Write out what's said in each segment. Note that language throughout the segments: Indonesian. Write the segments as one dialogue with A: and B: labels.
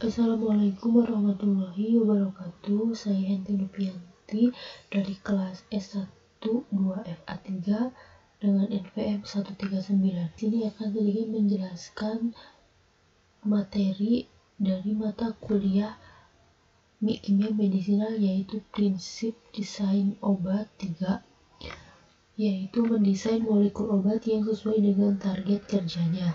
A: Assalamualaikum warahmatullahi wabarakatuh. Saya Henti Nopianti dari kelas S1 2FA3 dengan NPM 139. Sini akan sedikit menjelaskan materi dari mata kuliah kimia medisinal, yaitu prinsip desain obat 3, yaitu mendesain molekul obat yang sesuai dengan target kerjanya.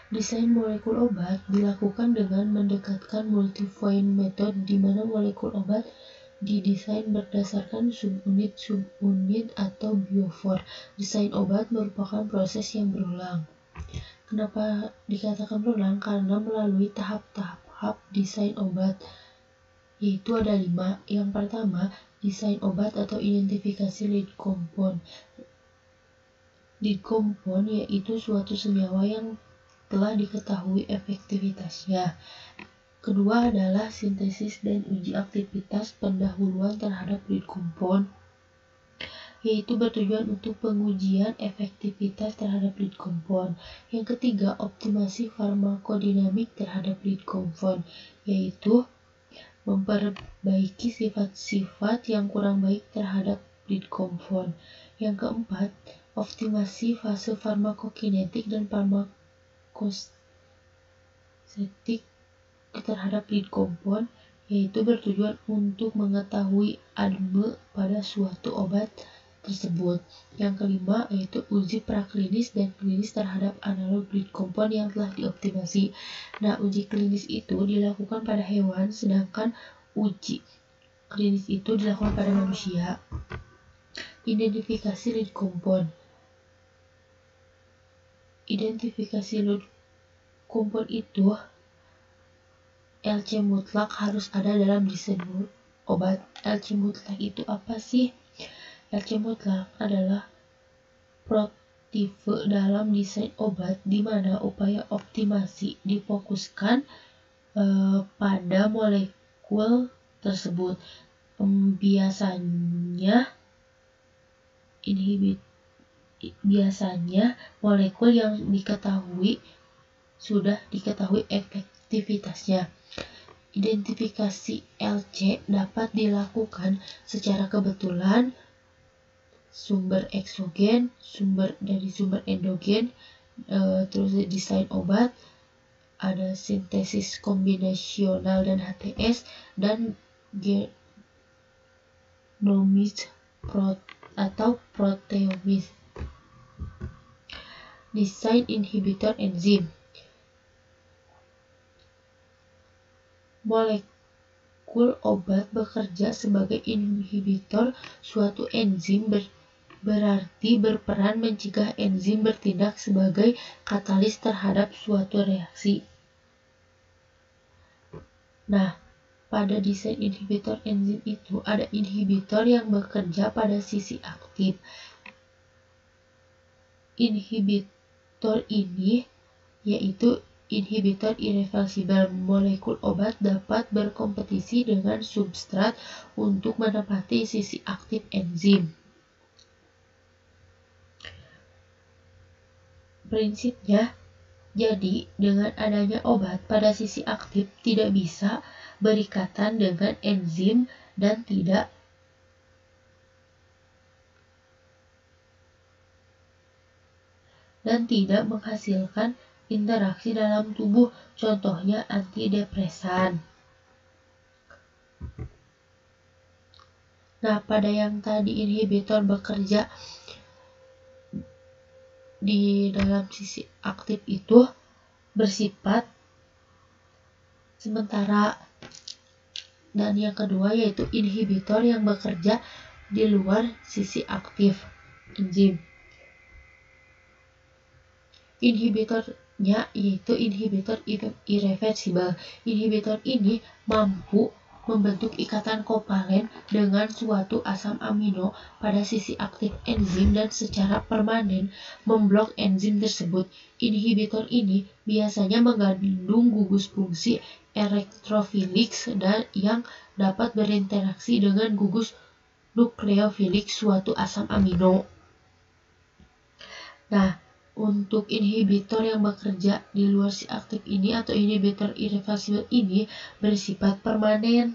A: Desain molekul obat dilakukan dengan mendekatkan multi-point method, di mana molekul obat didesain berdasarkan subunit atau biofor. Desain obat merupakan proses yang berulang. Kenapa dikatakan berulang? Karena melalui tahap-tahap desain obat, yaitu ada 5. Yang pertama, desain obat atau identifikasi lead compound. Lead compound yaitu suatu senyawa yang telah diketahui efektivitasnya. Kedua adalah sintesis dan uji aktivitas pendahuluan terhadap lead compound, yaitu bertujuan untuk pengujian efektivitas terhadap lead compound. Yang ketiga, optimasi farmakodinamik terhadap lead compound, yaitu memperbaiki sifat-sifat yang kurang baik terhadap lead compound. Yang keempat, optimasi fase farmakokinetik dan farmakostetik terhadap lead compound, yaitu bertujuan untuk mengetahui ADME pada suatu obat tersebut. Yang kelima, yaitu uji praklinis dan klinis terhadap analog lead compound yang telah dioptimasi. Nah, uji klinis itu dilakukan pada hewan, sedangkan uji klinis itu dilakukan pada manusia. Identifikasi lead compound. Identifikasi lead compound itu LC mutlak harus ada dalam desain obat. LC mutlak itu apa sih? LC mutlak adalah prototipe dalam desain obat, di mana upaya optimasi difokuskan pada molekul tersebut. Biasanya molekul yang sudah diketahui efektivitasnya. Identifikasi LC dapat dilakukan secara kebetulan, sumber eksogen, sumber endogen, terus desain obat, ada sintesis kombinasional dan HTS, dan genomis atau proteomis. Desain inhibitor enzim. Molekul obat bekerja sebagai inhibitor suatu enzim, berarti berperan mencegah enzim bertindak sebagai katalis terhadap suatu reaksi. Nah, pada desain inhibitor enzim itu ada inhibitor yang bekerja pada sisi aktif. Inhibitor ini yaitu inhibitor irreversibel. Molekul obat dapat berkompetisi dengan substrat untuk menempati sisi aktif enzim. Prinsipnya, jadi dengan adanya obat pada sisi aktif tidak bisa berikatan dengan enzim dan tidak menghasilkan interaksi dalam tubuh, contohnya antidepresan. Nah, pada yang tadi inhibitor bekerja di dalam sisi aktif itu bersifat sementara, dan yang kedua yaitu inhibitor yang bekerja di luar sisi aktif enzim. Inhibitornya yaitu inhibitor irreversibel. Inhibitor ini mampu membentuk ikatan kovalen dengan suatu asam amino pada sisi aktif enzim dan secara permanen memblok enzim tersebut. Inhibitor ini biasanya mengandung gugus fungsi elektrofilik dan yang dapat berinteraksi dengan gugus nukleofilik suatu asam amino. Nah, Untuk inhibitor yang bekerja di luar si aktif ini atau inhibitor irreversibel ini bersifat permanen.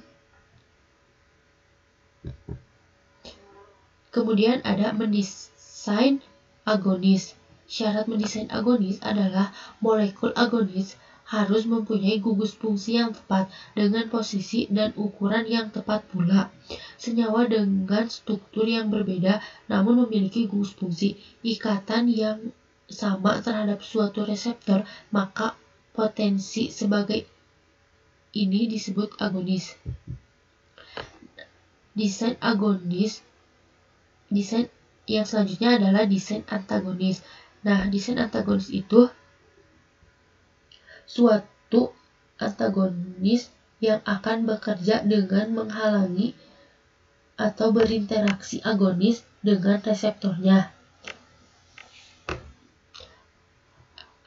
A: Kemudian ada mendesain agonis. Syarat mendesain agonis adalah molekul agonis harus mempunyai gugus fungsi yang tepat dengan posisi dan ukuran yang tepat pula. Senyawa dengan struktur yang berbeda namun memiliki gugus fungsi ikatan yang sama terhadap suatu reseptor, maka potensi sebagai ini disebut agonis. Desain agonis. Desain yang selanjutnya adalah desain antagonis. Nah, desain antagonis itu suatu antagonis yang akan bekerja dengan menghalangi atau berinteraksi agonis dengan reseptornya.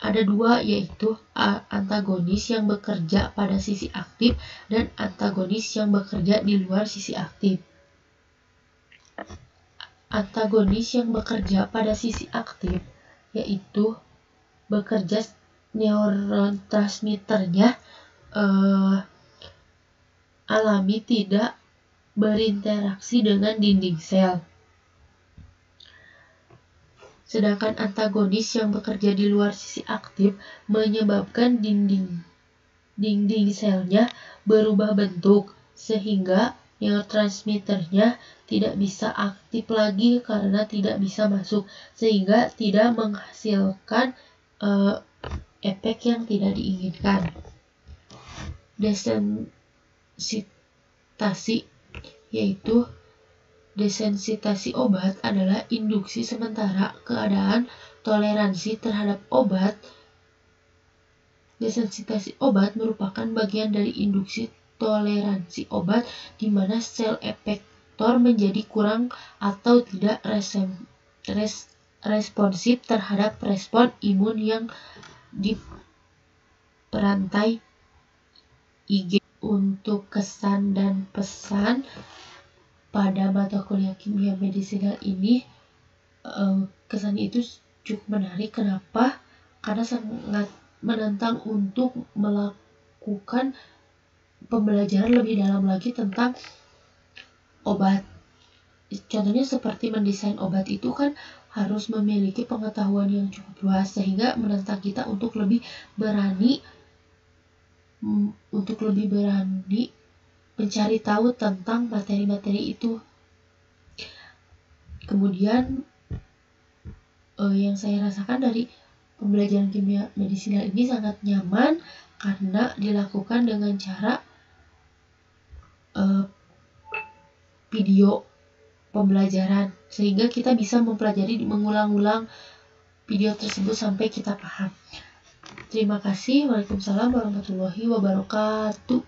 A: Ada dua, yaitu antagonis yang bekerja pada sisi aktif dan antagonis yang bekerja di luar sisi aktif. Antagonis yang bekerja pada sisi aktif yaitu bekerja neurotransmitternya alami tidak berinteraksi dengan dinding sel. Sedangkan antagonis yang bekerja di luar sisi aktif menyebabkan dinding selnya berubah bentuk sehingga neurotransmitternya tidak bisa aktif lagi karena tidak bisa masuk, sehingga tidak menghasilkan efek yang tidak diinginkan. Desensitasi yaitu desensitasi obat adalah induksi sementara keadaan toleransi terhadap obat. Desensitasi obat merupakan bagian dari induksi toleransi obat di mana sel efektor menjadi kurang atau tidak responsif terhadap respon imun yang diperantai IG. Untuk kesan dan pesan pada mata kuliah kimia medisinal ini, kesannya itu cukup menarik. Kenapa? Karena sangat menantang untuk melakukan pembelajaran lebih dalam lagi tentang obat. Contohnya seperti mendesain obat itu kan harus memiliki pengetahuan yang cukup luas, sehingga menantang kita untuk lebih berani mencari tahu tentang materi-materi itu. Kemudian yang saya rasakan dari pembelajaran kimia medisinal ini sangat nyaman karena dilakukan dengan cara video pembelajaran, sehingga kita bisa mempelajari mengulang-ulang video tersebut sampai kita paham. Terima kasih. Waalaikumsalam warahmatullahi wabarakatuh.